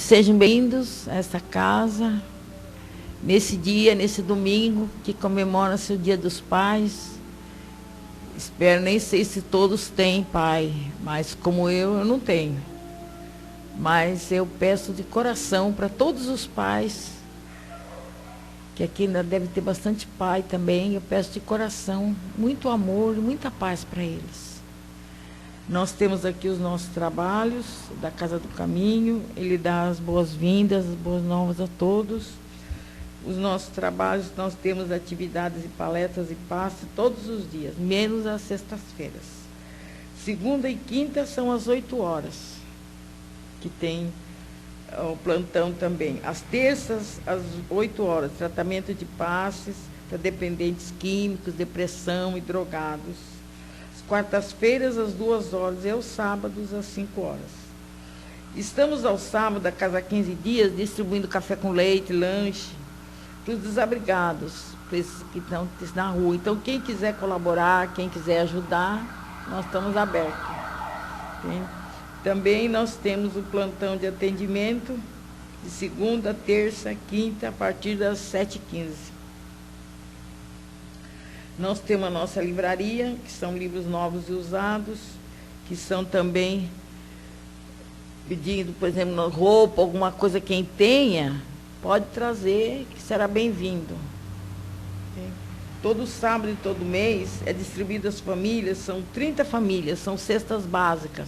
sejam bem-vindos a esta casa, nesse dia, nesse domingo, que comemora-se o Dia dos Pais. Espero, nem sei se todos têm pai, mas como eu não tenho. Mas eu peço de coração para todos os pais, que aqui ainda deve ter bastante pai também, eu peço de coração muito amor e muita paz para eles. Nós temos aqui os nossos trabalhos da Casa do Caminho, ele dá as boas-vindas, as boas novas a todos. Os nossos trabalhos, nós temos atividades e palestras e passes todos os dias, menos às sextas-feiras. Segunda e quinta são às 8 horas, que tem o plantão também. Às terças, às 8 horas, tratamento de passes para dependentes químicos, depressão e drogados. Às quartas-feiras, às 2 horas, e aos sábados, às 5 horas. Estamos ao sábado, a cada 15 dias, distribuindo café com leite, lanche, para os desabrigados, para esses que estão na rua. Então, quem quiser colaborar, quem quiser ajudar, nós estamos abertos. Okay? Também nós temos o plantão de atendimento de segunda, terça, quinta, a partir das 7h15. Nós temos a nossa livraria, que são livros novos e usados, que são também pedindo, por exemplo, roupa, alguma coisa, quem tenha, pode trazer, que será bem-vindo. Okay? Todo sábado e todo mês é distribuído às famílias, são 30 famílias, são cestas básicas.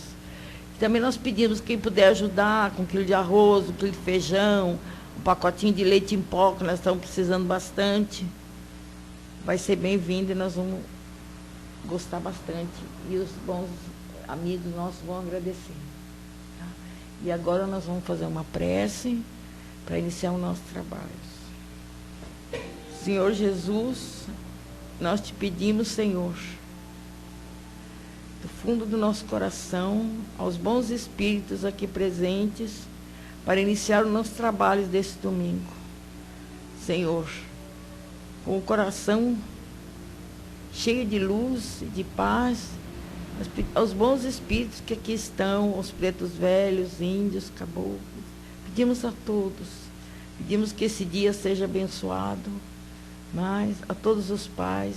Também nós pedimos quem puder ajudar com 1 quilo de arroz, 1 quilo de feijão, um pacotinho de leite em pó, que nós estamos precisando bastante. Vai ser bem-vindo e nós vamos gostar bastante. E os bons amigos nossos vão agradecer. Tá? E agora nós vamos fazer uma prece para iniciar o nosso trabalho. Senhor Jesus, nós te pedimos, Senhor, do fundo do nosso coração, aos bons espíritos aqui presentes, para iniciar os nossos trabalhos desse domingo. Senhor, com o coração cheio de luz e de paz, aos bons espíritos que aqui estão, aos pretos velhos, índios, caboclos, pedimos a todos, pedimos que esse dia seja abençoado, mas a todos os pais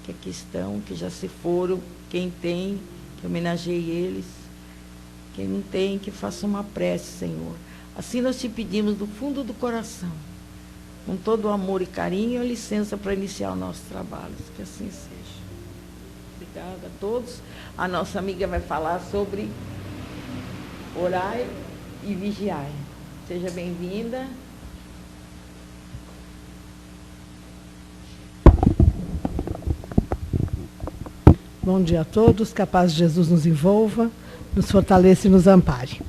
que aqui estão, que já se foram, quem tem, que homenageie eles, quem não tem, que faça uma prece, Senhor. Assim nós te pedimos do fundo do coração, com todo o amor e carinho, a licença para iniciar o nosso trabalho, que assim seja. Obrigada a todos. A nossa amiga vai falar sobre orai e vigiai. Seja bem-vinda. Bom dia a todos, que a paz de Jesus nos envolva, nos fortaleça e nos ampare.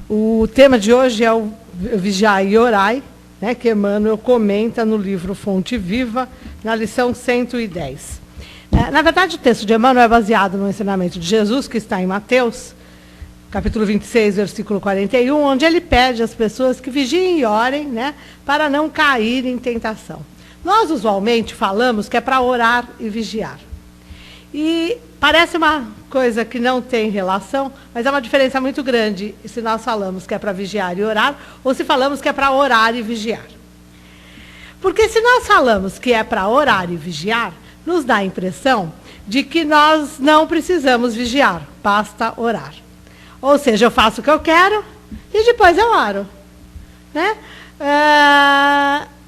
O tema de hoje é o Vigiai e Orai, né, que Emmanuel comenta no livro Fonte Viva, na lição 110. Na verdade, o texto de Emmanuel é baseado no ensinamento de Jesus, que está em Mateus, capítulo 26, versículo 41, onde ele pede às pessoas que vigiem e orem, né, para não cair em tentação. Nós, usualmente, falamos que é para orar e vigiar. E parece uma coisa que não tem relação, mas é uma diferença muito grande se nós falamos que é para vigiar e orar, ou se falamos que é para orar e vigiar. Porque se nós falamos que é para orar e vigiar, nos dá a impressão de que nós não precisamos vigiar, basta orar. Ou seja, eu faço o que eu quero e depois eu oro. Né?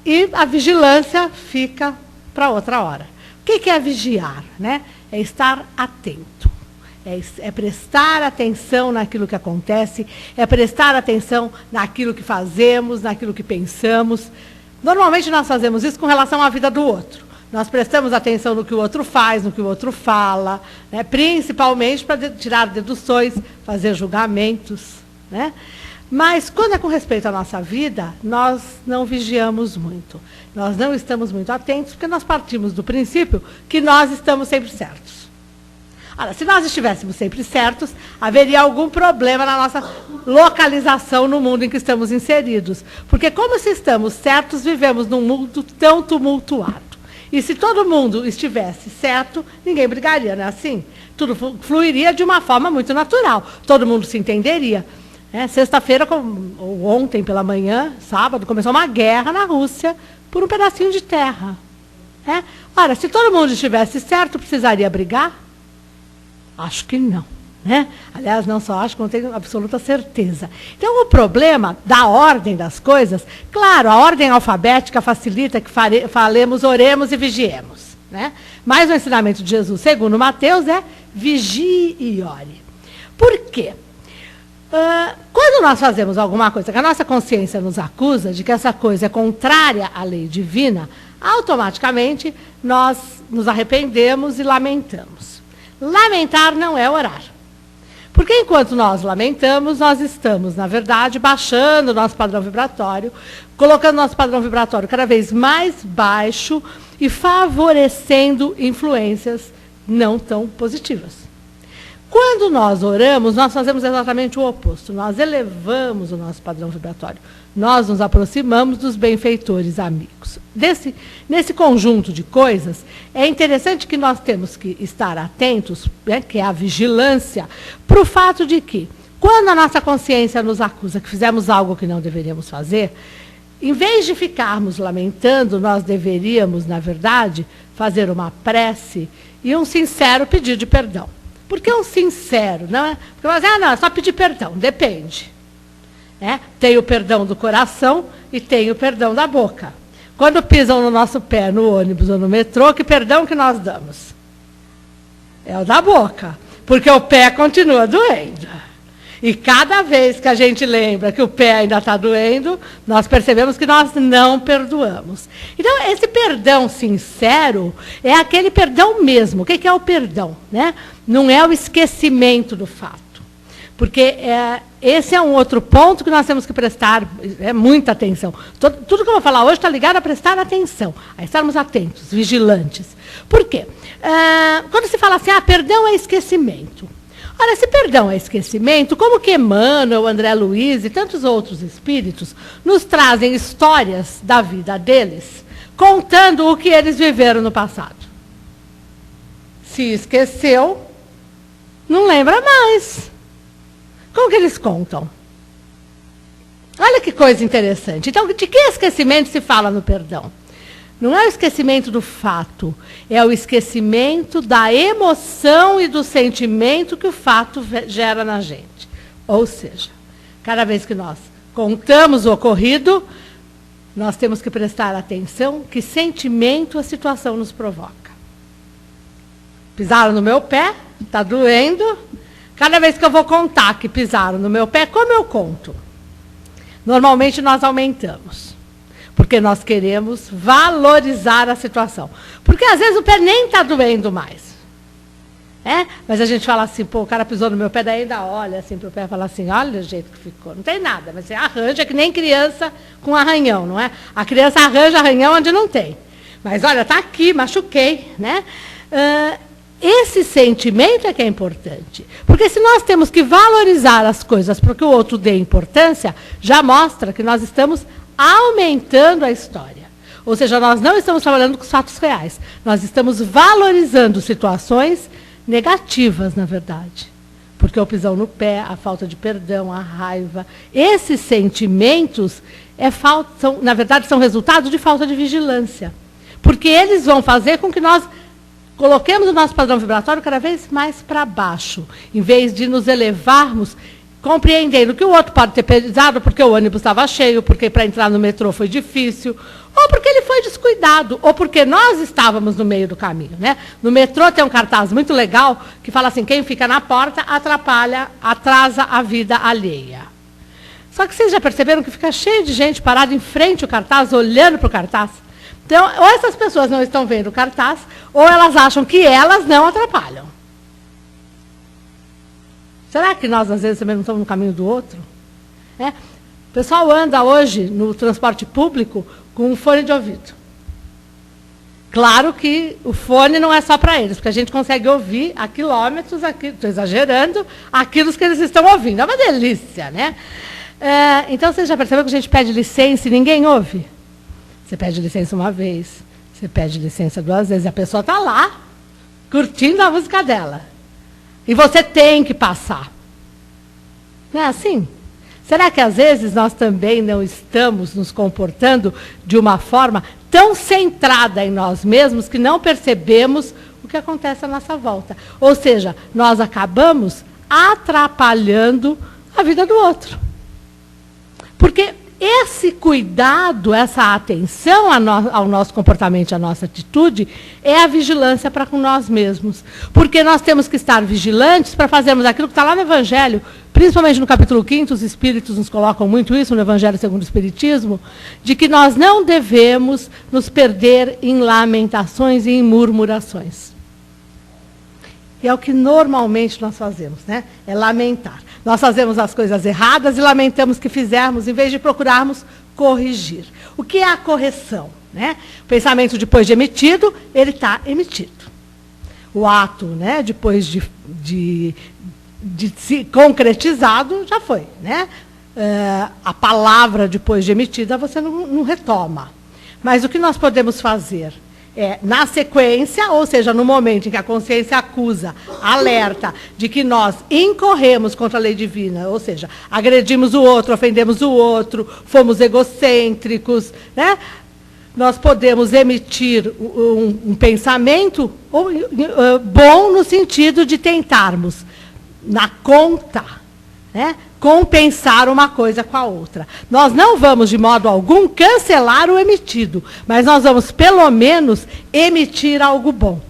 E a vigilância fica para outra hora. O que é vigiar? Né? É estar atento, é prestar atenção naquilo que acontece, é prestar atenção naquilo que fazemos, naquilo que pensamos. Normalmente nós fazemos isso com relação à vida do outro. Nós prestamos atenção no que o outro faz, no que o outro fala, né? Principalmente para tirar deduções, fazer julgamentos. Né? Mas, quando é com respeito à nossa vida, nós não vigiamos muito. Nós não estamos muito atentos, porque nós partimos do princípio que nós estamos sempre certos. Ora, se nós estivéssemos sempre certos, haveria algum problema na nossa localização no mundo em que estamos inseridos. Porque, como se estamos certos, vivemos num mundo tão tumultuado. E se todo mundo estivesse certo, ninguém brigaria, não é assim? Tudo fluiria de uma forma muito natural. Todo mundo se entenderia. Sexta-feira, ou ontem pela manhã, sábado, começou uma guerra na Rússia por um pedacinho de terra. Ora, se todo mundo estivesse certo, precisaria brigar? Acho que não. Aliás, não só acho, como tenho absoluta certeza. Então, o problema da ordem das coisas, claro, a ordem alfabética facilita que falemos, oremos e vigiemos. Mas o ensinamento de Jesus, segundo Mateus, é vigie e ore. Por quê? Quando nós fazemos alguma coisa que a nossa consciência nos acusa de que essa coisa é contrária à lei divina, automaticamente nós nos arrependemos e lamentamos. Lamentar não é orar. Porque enquanto nós lamentamos, nós estamos, na verdade, baixando o nosso padrão vibratório, colocando o nosso padrão vibratório cada vez mais baixo e favorecendo influências não tão positivas. Quando nós oramos, nós fazemos exatamente o oposto. Nós elevamos o nosso padrão vibratório. Nós nos aproximamos dos benfeitores amigos. Nesse conjunto de coisas, é interessante que nós temos que estar atentos, que é a vigilância, para o fato de que, quando a nossa consciência nos acusa que fizemos algo que não deveríamos fazer, em vez de ficarmos lamentando, nós deveríamos, na verdade, fazer uma prece e um sincero pedido de perdão. Por que um sincero? Não é? Porque você não, é só pedir perdão, depende. Tem o perdão do coração e tem o perdão da boca. Quando pisam no nosso pé, no ônibus ou no metrô, que perdão que nós damos? É o da boca, porque o pé continua doendo. E cada vez que a gente lembra que o pé ainda está doendo, nós percebemos que nós não perdoamos. Então, esse perdão sincero é aquele perdão mesmo. O que é o perdão? Não é o esquecimento do fato. Porque esse é um outro ponto que nós temos que prestar muita atenção. Tudo que eu vou falar hoje está ligado a prestar atenção, a estarmos atentos, vigilantes. Por quê? Quando se fala assim, perdão é esquecimento. Ora, se perdão é esquecimento, como que Emmanuel, André Luiz e tantos outros espíritos nos trazem histórias da vida deles, contando o que eles viveram no passado? Se esqueceu, não lembra mais. Como que eles contam? Olha que coisa interessante. Então, de que esquecimento se fala no perdão? Não é o esquecimento do fato, é o esquecimento da emoção e do sentimento que o fato gera na gente. Ou seja, cada vez que nós contamos o ocorrido, nós temos que prestar atenção que sentimento a situação nos provoca. Pisaram no meu pé, está doendo. Cada vez que eu vou contar que pisaram no meu pé, como eu conto? Normalmente nós aumentamos. Porque nós queremos valorizar a situação. Porque às vezes o pé nem está doendo mais. Mas a gente fala assim, o cara pisou no meu pé, daí ainda olha assim para o pé e fala assim, olha o jeito que ficou. Não tem nada, mas você arranja que nem criança com arranhão, não é? A criança arranja arranhão onde não tem. Mas olha, está aqui, machuquei, esse sentimento é que é importante. Porque se nós temos que valorizar as coisas para que o outro dê importância, já mostra que nós estamos aumentando a história. Ou seja, nós não estamos trabalhando com os fatos reais. Nós estamos valorizando situações negativas, na verdade. Porque o pisão no pé, a falta de perdão, a raiva, esses sentimentos, na verdade, são resultado de falta de vigilância. Porque eles vão fazer com que nós coloquemos o nosso padrão vibratório cada vez mais para baixo, em vez de nos elevarmos, compreendendo que o outro pode ter pisado porque o ônibus estava cheio, porque para entrar no metrô foi difícil, ou porque ele foi descuidado, ou porque nós estávamos no meio do caminho. No metrô tem um cartaz muito legal que fala assim, quem fica na porta atrasa a vida alheia. Só que vocês já perceberam que fica cheio de gente parada em frente ao cartaz, olhando para o cartaz? Então, ou essas pessoas não estão vendo o cartaz, ou elas acham que elas não atrapalham. Será que nós, às vezes, também não estamos no caminho do outro? O pessoal anda hoje no transporte público com um fone de ouvido. Claro que o fone não é só para eles, porque a gente consegue ouvir a quilômetros, estou exagerando, aquilo que eles estão ouvindo. É uma delícia, então, vocês já perceberam que a gente pede licença e ninguém ouve? Você pede licença uma vez, você pede licença 2 vezes, e a pessoa está lá, curtindo a música dela. E você tem que passar. Não é assim? Será que às vezes nós também não estamos nos comportando de uma forma tão centrada em nós mesmos que não percebemos o que acontece à nossa volta? Ou seja, nós acabamos atrapalhando a vida do outro. Porque esse cuidado, essa atenção ao nosso comportamento, à nossa atitude, é a vigilância para com nós mesmos. Porque nós temos que estar vigilantes para fazermos aquilo que está lá no Evangelho, principalmente no capítulo 5, os Espíritos nos colocam muito isso, no Evangelho segundo o Espiritismo, de que nós não devemos nos perder em lamentações e em murmurações. E é o que normalmente nós fazemos, né? É lamentar. Nós fazemos as coisas erradas e lamentamos que fizermos, em vez de procurarmos corrigir. O que é a correção? Né? O pensamento, depois de emitido, ele está emitido. O ato, né, depois de se concretizado, já foi. Né? A palavra, depois de emitida, você não retoma. Mas o que nós podemos fazer? Na sequência, ou seja, no momento em que a consciência acusa, alerta de que nós incorremos contra a lei divina, ou seja, agredimos o outro, ofendemos o outro, fomos egocêntricos, né? Nós podemos emitir um pensamento bom no sentido de tentarmos, na conta, né, compensar uma coisa com a outra. Nós não vamos, de modo algum, cancelar o emitido, mas nós vamos, pelo menos, emitir algo bom.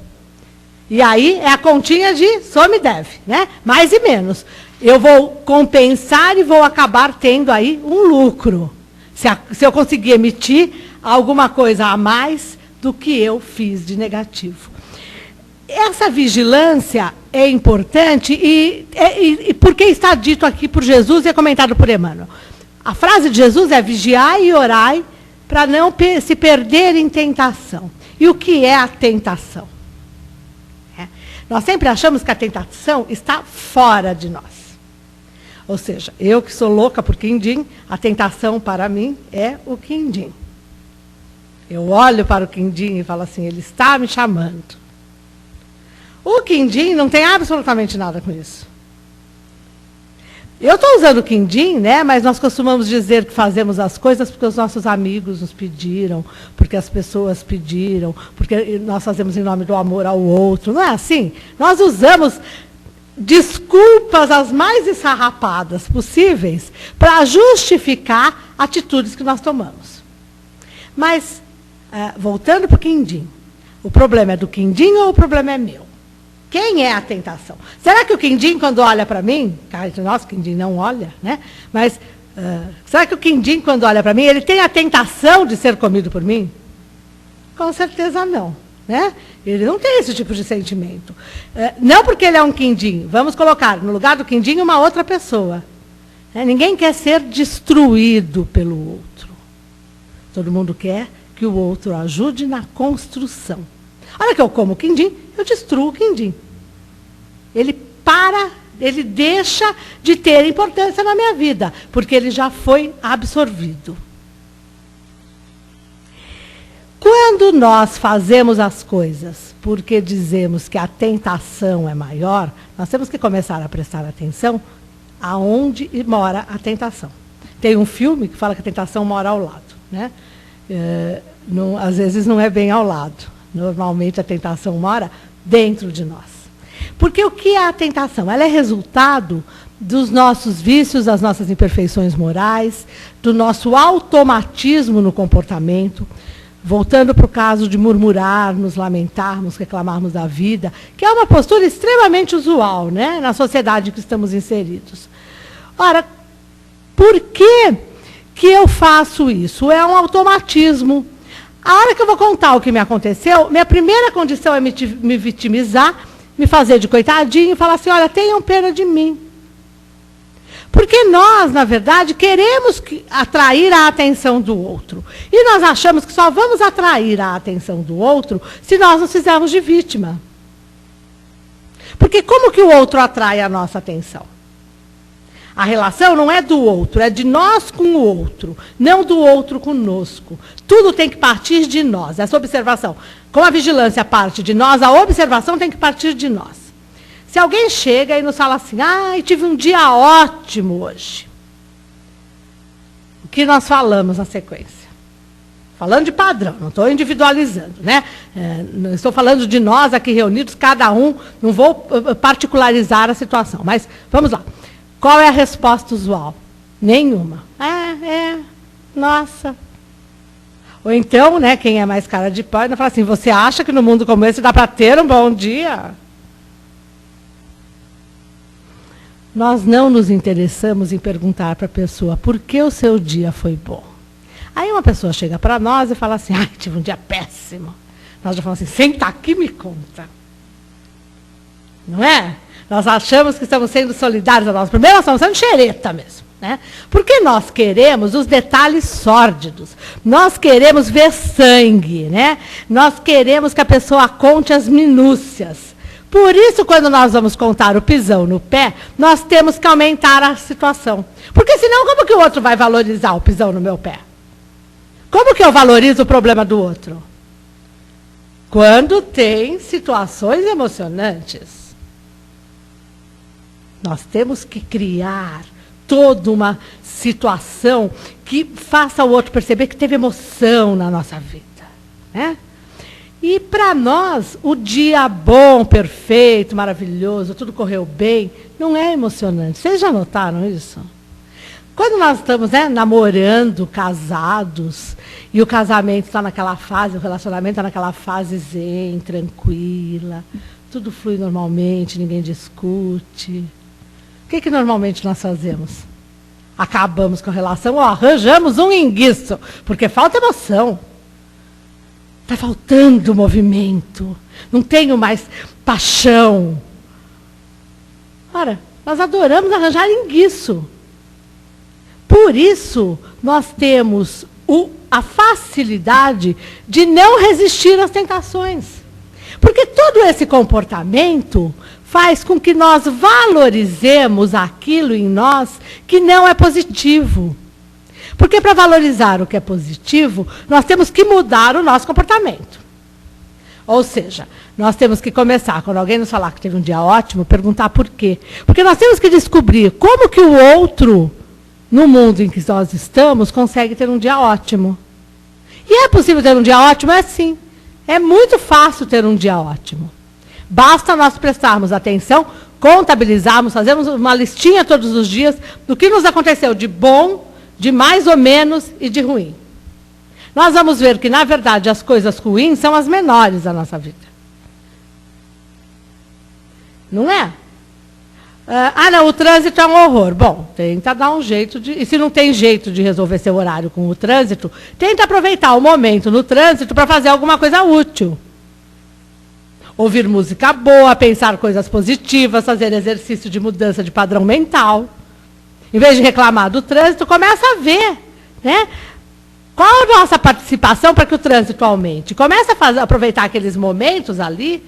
E aí é a continha de some e deve, né? Mais e menos. Eu vou compensar e vou acabar tendo aí um lucro. Se eu conseguir emitir alguma coisa a mais do que eu fiz de negativo. Essa vigilância é importante e porque está dito aqui por Jesus e é comentado por Emmanuel. A frase de Jesus é: vigiai e orai para não se perder em tentação. E o que é a tentação? Nós sempre achamos que a tentação está fora de nós. Ou seja, eu que sou louca por quindim, a tentação para mim é o quindim. Eu olho para o quindim e falo assim, ele está me chamando. O quindim não tem absolutamente nada com isso. Eu estou usando o quindim, né, mas nós costumamos dizer que fazemos as coisas porque os nossos amigos nos pediram, porque as pessoas pediram, porque nós fazemos em nome do amor ao outro. Não é assim? Nós usamos desculpas as mais esfarrapadas possíveis para justificar atitudes que nós tomamos. Mas, voltando para o quindim, o problema é do quindim ou o problema é meu? Quem é a tentação? Será que o quindim, quando olha para mim, nossa, o quindim não olha, né? Mas será que o quindim, quando olha para mim, ele tem a tentação de ser comido por mim? Com certeza não, né? Ele não tem esse tipo de sentimento. Não porque ele é um quindim. Vamos colocar no lugar do quindim uma outra pessoa. Ninguém quer ser destruído pelo outro. Todo mundo quer que o outro ajude na construção. Olha que eu como o quindim, eu destruo o quindim. Ele deixa de ter importância na minha vida, porque ele já foi absorvido. Quando nós fazemos as coisas porque dizemos que a tentação é maior, nós temos que começar a prestar atenção aonde mora a tentação. Tem um filme que fala que a tentação mora ao lado, né? Às vezes não é bem ao lado. Normalmente a tentação mora dentro de nós. Porque o que é a tentação? Ela é resultado dos nossos vícios, das nossas imperfeições morais, do nosso automatismo no comportamento. Voltando para o caso de murmurar, nos lamentarmos, reclamarmos da vida, que é uma postura extremamente usual, né, na sociedade em que estamos inseridos. Ora, por que eu faço isso? É um automatismo. A hora que eu vou contar o que me aconteceu, minha primeira condição é me vitimizar, me fazer de coitadinho e falar assim, olha, tenham pena de mim. Porque nós, na verdade, queremos atrair a atenção do outro. E nós achamos que só vamos atrair a atenção do outro se nós nos fizermos de vítima. Porque como que o outro atrai a nossa atenção? A relação não é do outro, é de nós com o outro, não do outro conosco. Tudo tem que partir de nós, essa observação. Como a vigilância parte de nós, a observação tem que partir de nós. Se alguém chega e nos fala assim, tive um dia ótimo hoje. que nós falamos na sequência. Falando de padrão, não estou individualizando, né? Não estou falando de nós aqui reunidos, cada um, não vou particularizar a situação, mas vamos lá. Qual é a resposta usual? Nenhuma. Nossa. Ou então, né, quem é mais cara de pau, ainda fala assim, você acha que no mundo como esse dá para ter um bom dia? Nós não nos interessamos em perguntar para a pessoa por que o seu dia foi bom. Aí uma pessoa chega para nós e fala assim, ai, tive um dia péssimo. Nós já falamos assim, senta aqui e me conta. Não é? Nós achamos que estamos sendo solidários a nós. Primeiro, nós estamos sendo xereta mesmo. Né? Porque nós queremos os detalhes sórdidos. Nós queremos ver sangue. Né? Nós queremos que a pessoa conte as minúcias. Por isso, quando nós vamos contar o pisão no pé, nós temos que aumentar a situação. Porque senão, como que o outro vai valorizar o pisão no meu pé? Como que eu valorizo o problema do outro? Quando tem situações emocionantes. Nós temos que criar toda uma situação que faça o outro perceber que teve emoção na nossa vida. Né? E para nós, o dia bom, perfeito, maravilhoso, tudo correu bem, não é emocionante. Vocês já notaram isso? Quando nós estamos, né, namorando, casados, e o casamento está naquela fase, o relacionamento está naquela fase zen, tranquila, tudo flui normalmente, ninguém discute. O que normalmente nós fazemos? Acabamos com a relação, arranjamos um enguiço, porque falta emoção. Está faltando movimento, não tenho mais paixão. Ora, nós adoramos arranjar enguiço. Por isso, nós temos a facilidade de não resistir às tentações. Porque todo esse comportamento faz com que nós valorizemos aquilo em nós que não é positivo. Porque para valorizar o que é positivo, nós temos que mudar o nosso comportamento. Ou seja, nós temos que começar, quando alguém nos falar que teve um dia ótimo, perguntar por quê. Porque nós temos que descobrir como que o outro, no mundo em que nós estamos, consegue ter um dia ótimo. E é possível ter um dia ótimo? É sim. É muito fácil ter um dia ótimo. Basta nós prestarmos atenção, contabilizarmos, fazermos uma listinha todos os dias do que nos aconteceu de bom, de mais ou menos e de ruim. Nós vamos ver que, na verdade, as coisas ruins são as menores da nossa vida. Não é? Não, o trânsito é um horror. Bom, tenta dar um jeito de... E se não tem jeito de resolver seu horário com o trânsito, tenta aproveitar o momento no trânsito para fazer alguma coisa útil. Ouvir música boa, pensar coisas positivas, fazer exercício de mudança de padrão mental. Em vez de reclamar do trânsito, começa a ver, né? Qual a nossa participação para que o trânsito aumente. Começa a aproveitar aqueles momentos ali,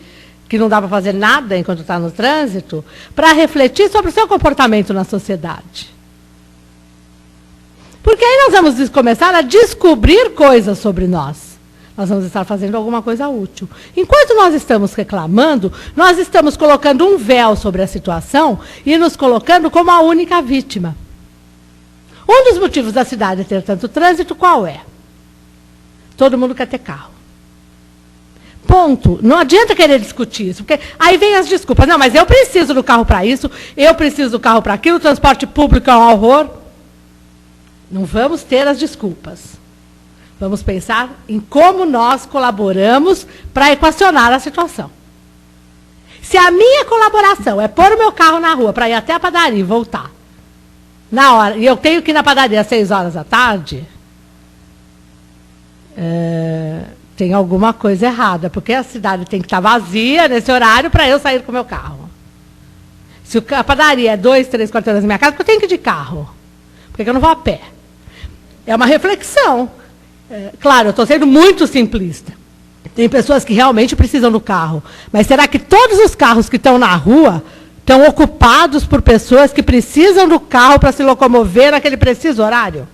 que não dá para fazer nada enquanto está no trânsito, para refletir sobre o seu comportamento na sociedade. Porque aí nós vamos começar a descobrir coisas sobre nós. Nós vamos estar fazendo alguma coisa útil. Enquanto nós estamos reclamando, nós estamos colocando um véu sobre a situação e nos colocando como a única vítima. Um dos motivos da cidade ter tanto trânsito, qual é? Todo mundo quer ter carro. Ponto. Não adianta querer discutir isso, porque aí vem as desculpas. Não, mas eu preciso do carro para isso, eu preciso do carro para aquilo, o transporte público é um horror. Não vamos ter as desculpas. Vamos pensar em como nós colaboramos para equacionar a situação. Se a minha colaboração é pôr o meu carro na rua para ir até a padaria e voltar, na hora, e eu tenho que ir na padaria às 6 horas da tarde, tem alguma coisa errada, porque a cidade tem que estar vazia nesse horário para eu sair com o meu carro. Se a padaria é 2, 3 quarteirões da minha casa, porque eu tenho que ir de carro. Por que eu não vou a pé? É uma reflexão. Claro, eu estou sendo muito simplista. Tem pessoas que realmente precisam do carro. Mas será que todos os carros que estão na rua estão ocupados por pessoas que precisam do carro para se locomover naquele preciso horário?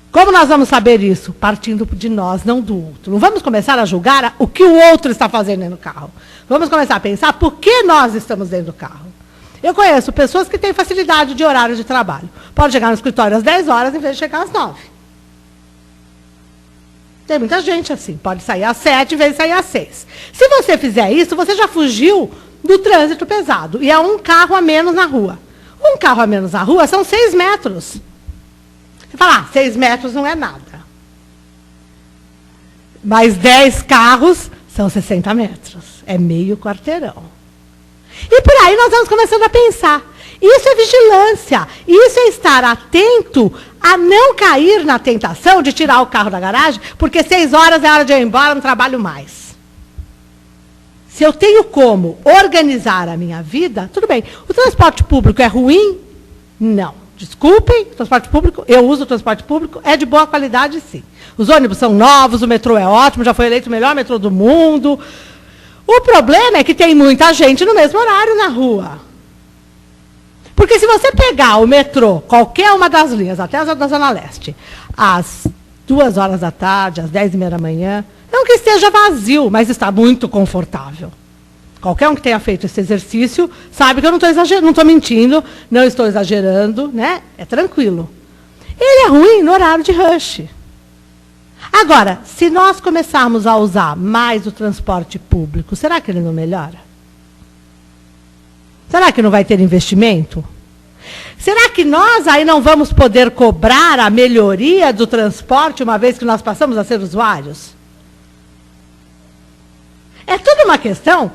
Como nós vamos saber isso? Partindo de nós, não do outro. Não vamos começar a julgar o que o outro está fazendo dentro do carro. Vamos começar a pensar por que nós estamos dentro do carro. Eu conheço pessoas que têm facilidade de horário de trabalho. Pode chegar no escritório às 10 horas em vez de chegar às 9. Tem muita gente assim. Pode sair às 7 em vez de sair às 6. Se você fizer isso, você já fugiu do trânsito pesado. E é um carro a menos na rua. Um carro a menos na rua são 6 metros. Você fala, 6 metros não é nada. Mas 10 carros são 60 metros. É meio quarteirão. E por aí nós vamos começando a pensar. Isso é vigilância. Isso é estar atento a não cair na tentação de tirar o carro da garagem, porque 6 horas é hora de eu ir embora, não trabalho mais. Se eu tenho como organizar a minha vida, tudo bem. O transporte público é ruim? Não. Desculpem, o transporte público, eu uso o transporte público, é de boa qualidade, sim. Os ônibus são novos, o metrô é ótimo, já foi eleito o melhor metrô do mundo. O problema é que tem muita gente no mesmo horário na rua. Porque se você pegar o metrô, qualquer uma das linhas, até as da Zona Leste, às 2 horas da tarde, às 10h30 da manhã, não que esteja vazio, mas está muito confortável. Qualquer um que tenha feito esse exercício sabe que eu não estou exagerando, não estou mentindo, não estou exagerando, né? É tranquilo. Ele é ruim no horário de rush. Agora, se nós começarmos a usar mais o transporte público, será que ele não melhora? Será que não vai ter investimento? Será que nós aí não vamos poder cobrar a melhoria do transporte, uma vez que nós passamos a ser usuários? É tudo uma questão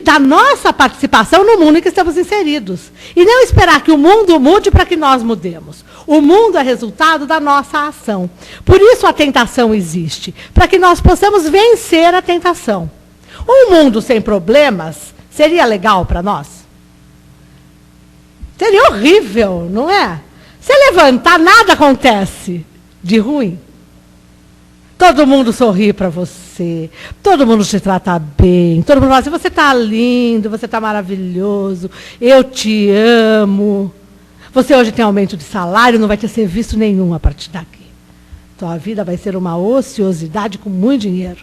da nossa participação no mundo em que estamos inseridos. E não esperar que o mundo mude para que nós mudemos. O mundo é resultado da nossa ação. Por isso a tentação existe, para que nós possamos vencer a tentação. Um mundo sem problemas seria legal para nós? Seria horrível, não é? Se levantar, nada acontece de ruim. Todo mundo sorri para você, todo mundo te trata bem, todo mundo fala assim, você está lindo, você está maravilhoso, eu te amo. Você hoje tem aumento de salário, não vai ter serviço nenhum a partir daqui. Tua vida vai ser uma ociosidade com muito dinheiro.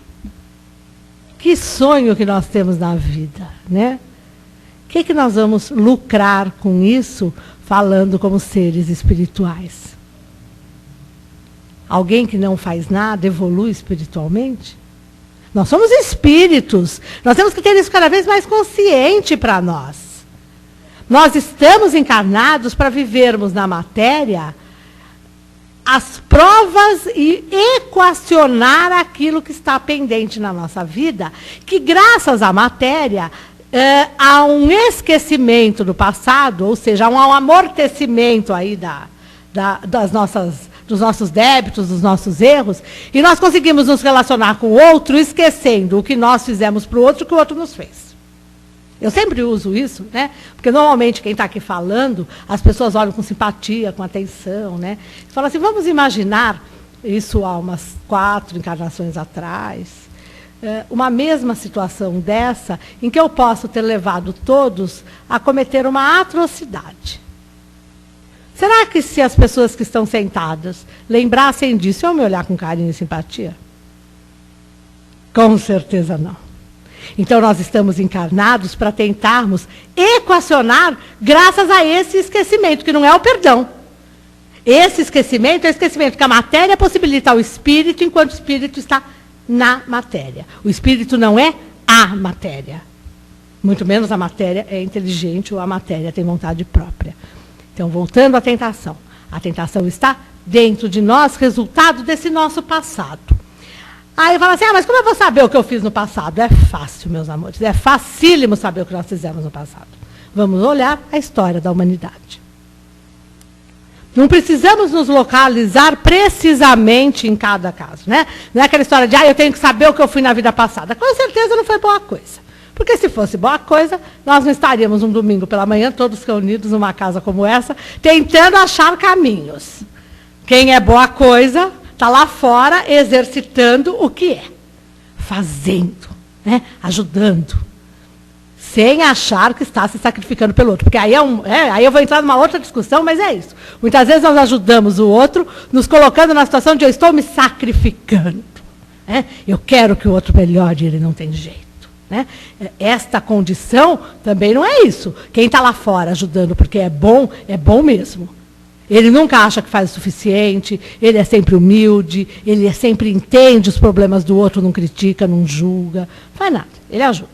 Que sonho que nós temos na vida, né? O que nós vamos lucrar com isso, falando como seres espirituais? Alguém que não faz nada evolui espiritualmente? Nós somos espíritos. Nós temos que ter isso cada vez mais consciente para nós. Nós estamos encarnados para vivermos na matéria as provas e equacionar aquilo que está pendente na nossa vida, que graças à matéria há um esquecimento do passado, ou seja, há um amortecimento aí dos nossos débitos, dos nossos erros, e nós conseguimos nos relacionar com o outro, esquecendo o que nós fizemos para o outro, que o outro nos fez. Eu sempre uso isso, né? Porque normalmente quem está aqui falando, as pessoas olham com simpatia, com atenção, né? Falam assim, vamos imaginar isso há umas 4 encarnações atrás, uma mesma situação dessa, em que eu posso ter levado todos a cometer uma atrocidade. Será que se as pessoas que estão sentadas lembrassem disso, iam me olhar com carinho e simpatia? Com certeza não. Então nós estamos encarnados para tentarmos equacionar graças a esse esquecimento, que não é o perdão. Esse esquecimento é o esquecimento que a matéria possibilita ao espírito, enquanto o espírito está na matéria. O espírito não é a matéria. Muito menos a matéria é inteligente ou a matéria tem vontade própria. Então, voltando à tentação. A tentação está dentro de nós, resultado desse nosso passado. Aí fala assim, mas como eu vou saber o que eu fiz no passado? É fácil, meus amores. É facílimo saber o que nós fizemos no passado. Vamos olhar a história da humanidade. Não precisamos nos localizar precisamente em cada caso, né? Não é aquela história de, eu tenho que saber o que eu fui na vida passada. Com certeza não foi boa coisa. Porque se fosse boa coisa, nós não estaríamos um domingo pela manhã, todos reunidos numa casa como essa, tentando achar caminhos. Quem é boa coisa, está lá fora exercitando o que é. Fazendo, né? Ajudando. Sem achar que está se sacrificando pelo outro. Porque aí, aí eu vou entrar numa outra discussão, mas é isso. Muitas vezes nós ajudamos o outro, nos colocando na situação de eu estou me sacrificando. Né? Eu quero que o outro melhore e ele não tem jeito. né? Esta condição também não é isso. Quem está lá fora ajudando porque é bom mesmo. Ele nunca acha que faz o suficiente, ele é sempre humilde, ele sempre entende os problemas do outro, não critica, não julga, não faz nada, ele ajuda.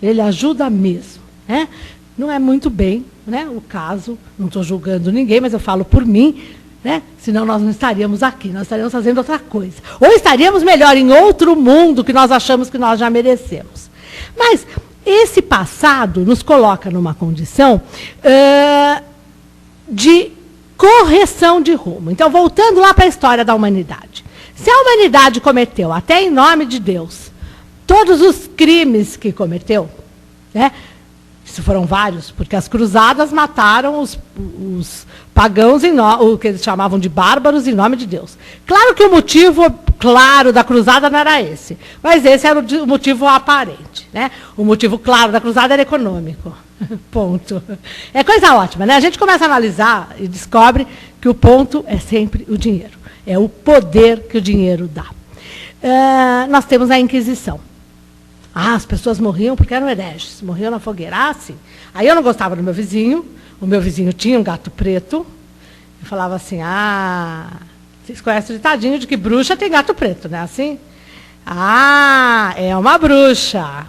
Ele ajuda mesmo, né? Não é muito bem, né, o caso, não estou julgando ninguém, mas eu falo por mim, né? Senão nós não estaríamos aqui, nós estaríamos fazendo outra coisa. Ou estaríamos melhor em outro mundo que nós achamos que nós já merecemos. Mas esse passado nos coloca numa condição de correção de rumo. Então, voltando lá para a história da humanidade. Se a humanidade cometeu, até em nome de Deus, todos os crimes que cometeu, né? Isso foram vários, porque as cruzadas mataram os pagãos, o que eles chamavam de bárbaros, em nome de Deus. Claro que o motivo claro da cruzada não era esse, mas esse era o motivo aparente, né? O motivo claro da cruzada era econômico. Ponto. É coisa ótima, né? A gente começa a analisar e descobre que o ponto é sempre o dinheiro. É o poder que o dinheiro dá. Nós temos a Inquisição. As pessoas morriam porque eram hereges, morriam na fogueira, assim. Aí eu não gostava do meu vizinho, o meu vizinho tinha um gato preto, eu falava assim, vocês conhecem o ditadinho de que bruxa tem gato preto, né? Assim? É uma bruxa.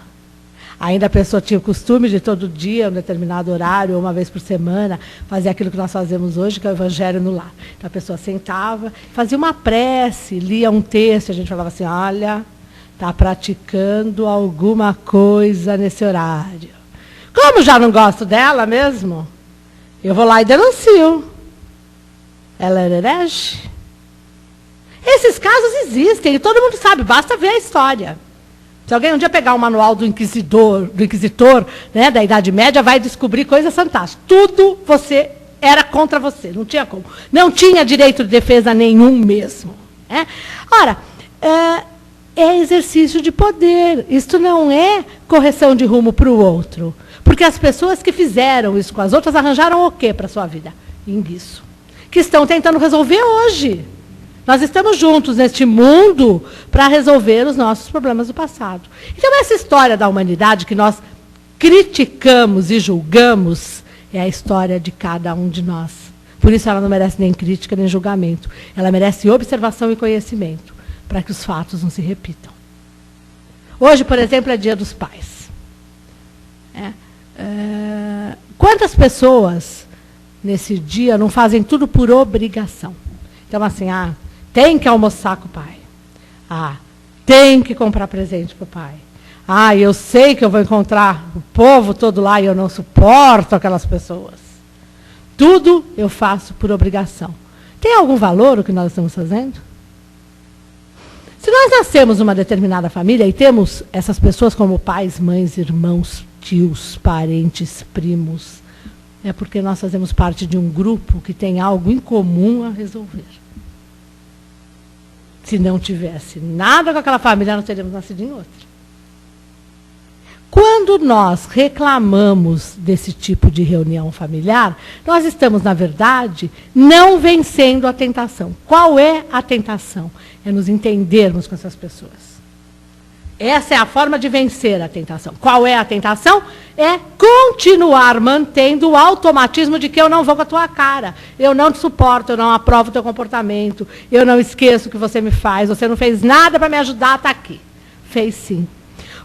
Ainda a pessoa tinha o costume de todo dia, um determinado horário, ou uma vez por semana, fazer aquilo que nós fazemos hoje, que é o Evangelho no Lar. Então a pessoa sentava, fazia uma prece, lia um texto, a gente falava assim, olha, está praticando alguma coisa nesse horário. Como já não gosto dela mesmo, eu vou lá e denuncio. Ela era herege? Esses casos existem, e todo mundo sabe, basta ver a história. Se alguém um dia pegar o manual do inquisidor, né, da Idade Média, vai descobrir coisas fantásticas. Tudo era contra você, não tinha como. Não tinha direito de defesa nenhum mesmo. Né? Ora, é exercício de poder. Isto não é correção de rumo para o outro. Porque as pessoas que fizeram isso com as outras arranjaram o quê para a sua vida? Isso. Que estão tentando resolver hoje. Nós estamos juntos neste mundo para resolver os nossos problemas do passado. Então, essa história da humanidade que nós criticamos e julgamos é a história de cada um de nós. Por isso ela não merece nem crítica nem julgamento. Ela merece observação e conhecimento, para que os fatos não se repitam. Hoje, por exemplo, é Dia dos Pais. Quantas pessoas, nesse dia, não fazem tudo por obrigação? Então, assim, tem que almoçar com o pai. Tem que comprar presente para o pai. Eu sei que eu vou encontrar o povo todo lá e eu não suporto aquelas pessoas. Tudo eu faço por obrigação. Tem algum valor o que nós estamos fazendo? Se nós nascemos numa determinada família e temos essas pessoas como pais, mães, irmãos, tios, parentes, primos, é porque nós fazemos parte de um grupo que tem algo em comum a resolver. Se não tivesse nada com aquela família, nós teríamos nascido em outra. Quando nós reclamamos desse tipo de reunião familiar, nós estamos, na verdade, não vencendo a tentação. Qual é a tentação? É nos entendermos com essas pessoas. Essa é a forma de vencer a tentação. Qual é a tentação? É continuar mantendo o automatismo de que eu não vou com a tua cara, eu não te suporto, eu não aprovo o teu comportamento, eu não esqueço o que você me faz, você não fez nada para me ajudar a estar aqui. Fez sim.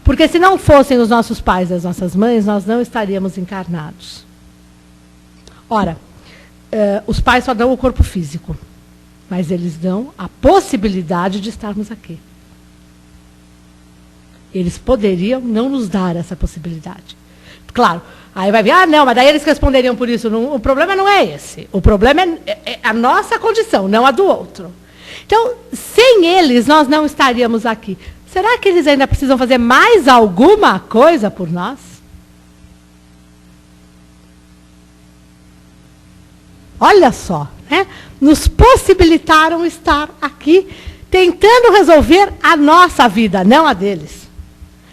Porque se não fossem os nossos pais e as nossas mães, nós não estaríamos encarnados. Ora, os pais só dão o corpo físico, mas eles dão a possibilidade de estarmos aqui. Eles poderiam não nos dar essa possibilidade. Claro, aí vai vir, não, mas daí eles responderiam por isso. Não, o problema não é esse. O problema é a nossa condição, não a do outro. Então, sem eles, nós não estaríamos aqui. Será que eles ainda precisam fazer mais alguma coisa por nós? Olha só, né? Nos possibilitaram estar aqui, tentando resolver a nossa vida, não a deles.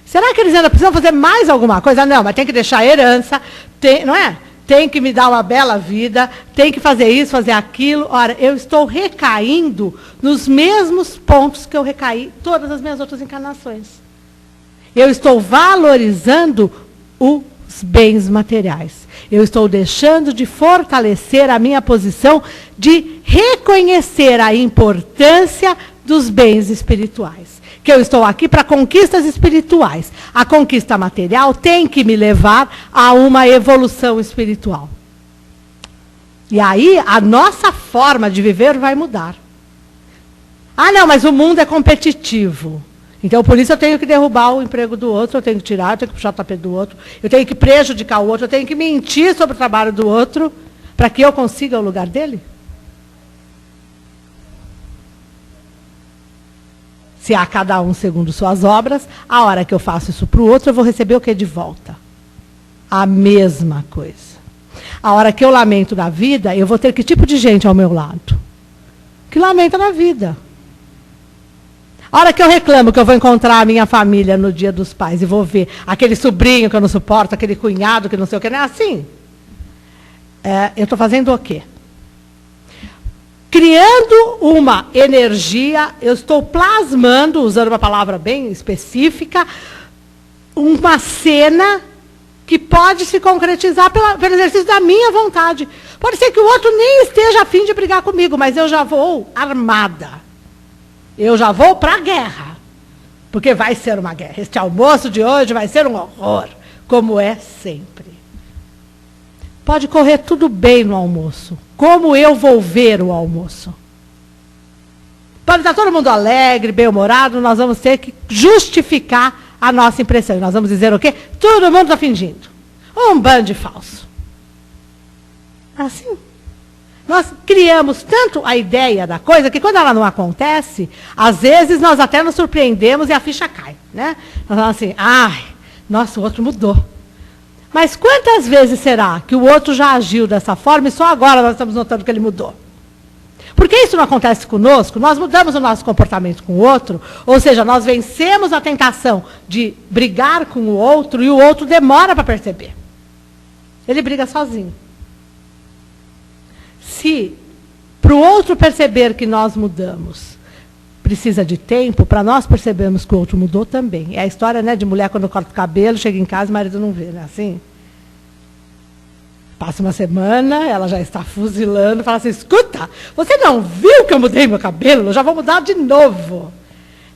Será que eles ainda precisam fazer mais alguma coisa? Não, mas tem que deixar herança, não é? Tem que me dar uma bela vida, tem que fazer isso, fazer aquilo. Ora, eu estou recaindo nos mesmos pontos que eu recaí todas as minhas outras encarnações. Eu estou valorizando os bens materiais. Eu estou deixando de fortalecer a minha posição de reconhecer a importância dos bens espirituais. Que eu estou aqui para conquistas espirituais. A conquista material tem que me levar a uma evolução espiritual. E aí a nossa forma de viver vai mudar. Ah, não, mas o mundo é competitivo. Então, por isso eu tenho que derrubar o emprego do outro, eu tenho que tirar, eu tenho que puxar o tapete do outro, eu tenho que prejudicar o outro, eu tenho que mentir sobre o trabalho do outro, para que eu consiga o lugar dele? Se há cada um segundo suas obras, a hora que eu faço isso para o outro, eu vou receber o que de volta? A mesma coisa. A hora que eu lamento na vida, eu vou ter que tipo de gente ao meu lado? Que lamenta na vida. A hora que eu reclamo que eu vou encontrar a minha família no Dia dos Pais e vou ver aquele sobrinho que eu não suporto, aquele cunhado que não sei o que, não é assim? Eu estou fazendo o quê? Criando uma energia, eu estou plasmando, usando uma palavra bem específica, uma cena que pode se concretizar pelo exercício da minha vontade. Pode ser que o outro nem esteja a fim de brigar comigo, mas eu já vou armada. Eu já vou para a guerra, porque vai ser uma guerra. Este almoço de hoje vai ser um horror, como é sempre. Pode correr tudo bem no almoço. Como eu vou ver o almoço? Pode estar todo mundo alegre, bem-humorado, nós vamos ter que justificar a nossa impressão. E nós vamos dizer o quê? Todo mundo está fingindo. Um bando de falso. Assim. Nós criamos tanto a ideia da coisa que quando ela não acontece, às vezes nós até nos surpreendemos e a ficha cai. Né? Nós falamos assim, ai, nossa, o outro mudou. Mas quantas vezes será que o outro já agiu dessa forma e só agora nós estamos notando que ele mudou? Por que isso não acontece conosco? Nós mudamos o nosso comportamento com o outro, ou seja, nós vencemos a tentação de brigar com o outro e o outro demora para perceber. Ele briga sozinho. Se para o outro perceber que nós mudamos, precisa de tempo, para nós percebermos que o outro mudou também. É a história, né, de mulher quando corta o cabelo, chega em casa e o marido não vê, não é assim? Passa uma semana, ela já está fuzilando, fala assim, escuta, você não viu que eu mudei meu cabelo? Eu já vou mudar de novo.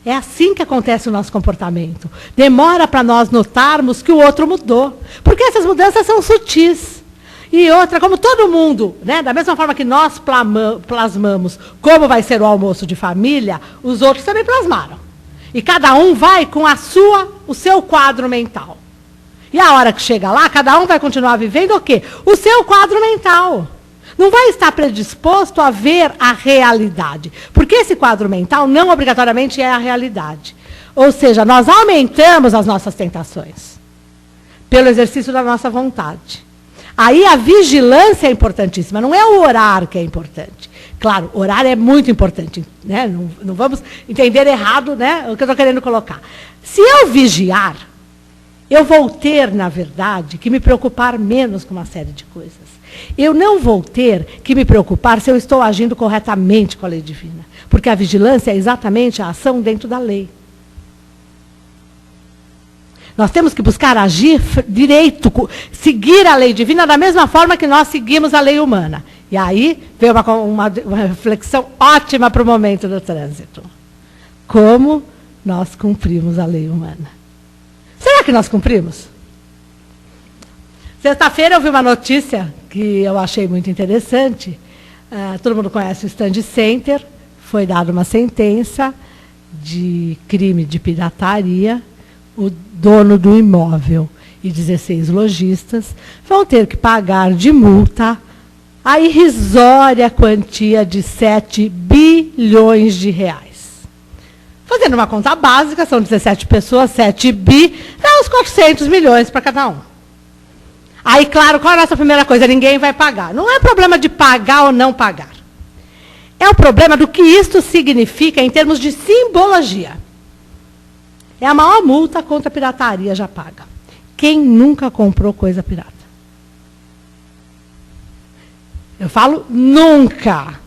É assim que acontece o nosso comportamento. Demora para nós notarmos que o outro mudou. Porque essas mudanças são sutis. E outra, como todo mundo, né, da mesma forma que nós plasmamos como vai ser o almoço de família, os outros também plasmaram. E cada um vai com o seu quadro mental. E a hora que chega lá, cada um vai continuar vivendo o quê? O seu quadro mental. Não vai estar predisposto a ver a realidade. Porque esse quadro mental não obrigatoriamente é a realidade. Ou seja, nós aumentamos as nossas tentações pelo exercício da nossa vontade. Aí a vigilância é importantíssima, não é o orar que é importante. Claro, orar é muito importante, né? Não vamos entender errado, né, o que eu estou querendo colocar. Se eu vigiar, eu vou ter, na verdade, que me preocupar menos com uma série de coisas. Eu não vou ter que me preocupar se eu estou agindo corretamente com a lei divina. Porque a vigilância é exatamente a ação dentro da lei. Nós temos que buscar agir direito, seguir a lei divina da mesma forma que nós seguimos a lei humana. E aí veio uma reflexão ótima para o momento do trânsito. Como nós cumprimos a lei humana? Será que nós cumprimos? Sexta-feira eu vi uma notícia que eu achei muito interessante. Todo mundo conhece o Stand Center. Foi dada uma sentença de crime de pirataria. O dono do imóvel e 16 lojistas vão ter que pagar de multa a irrisória quantia de 7 bilhões de reais. Fazendo uma conta básica, são 17 pessoas, 7 bi, dá uns 400 milhões para cada um. Aí, claro, qual é a nossa primeira coisa? Ninguém vai pagar. Não é problema de pagar ou não pagar. É o problema do que isto significa em termos de simbologia. É a maior multa contra a pirataria já paga. Quem nunca comprou coisa pirata? Eu falo nunca.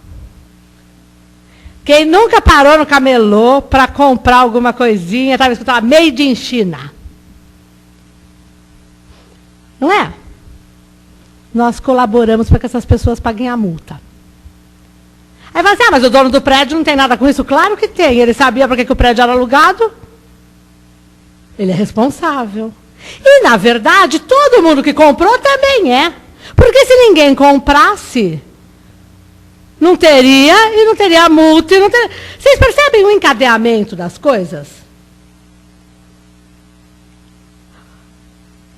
Quem nunca parou no camelô para comprar alguma coisinha, estava escutando Made in China. Não é? Nós colaboramos para que essas pessoas paguem a multa. Aí vai dizer, mas o dono do prédio não tem nada com isso? Claro que tem. Ele sabia para que o prédio era alugado. Ele é responsável. E, na verdade, todo mundo que comprou também é. Porque se ninguém comprasse, não teria multa. E não teria... Vocês percebem o encadeamento das coisas?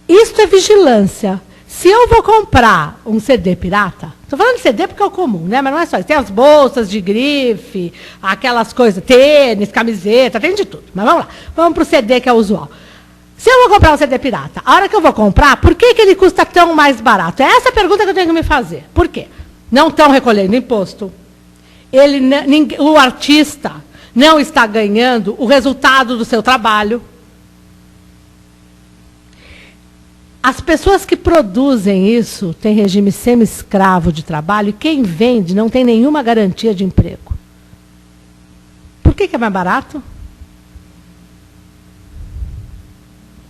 Isso é vigilância. Se eu vou comprar um CD pirata, estou falando de CD porque é o comum, né? Mas não é só isso. Tem as bolsas de grife, aquelas coisas, tênis, camiseta, tem de tudo. Mas vamos lá, vamos para o CD que é o usual. Se eu vou comprar um CD pirata, a hora que eu vou comprar, por que ele custa tão mais barato? É essa a pergunta que eu tenho que me fazer. Por quê? Não estão recolhendo imposto. O artista não está ganhando o resultado do seu trabalho. As pessoas que produzem isso têm regime semi-escravo de trabalho e quem vende não tem nenhuma garantia de emprego. Por que é mais barato?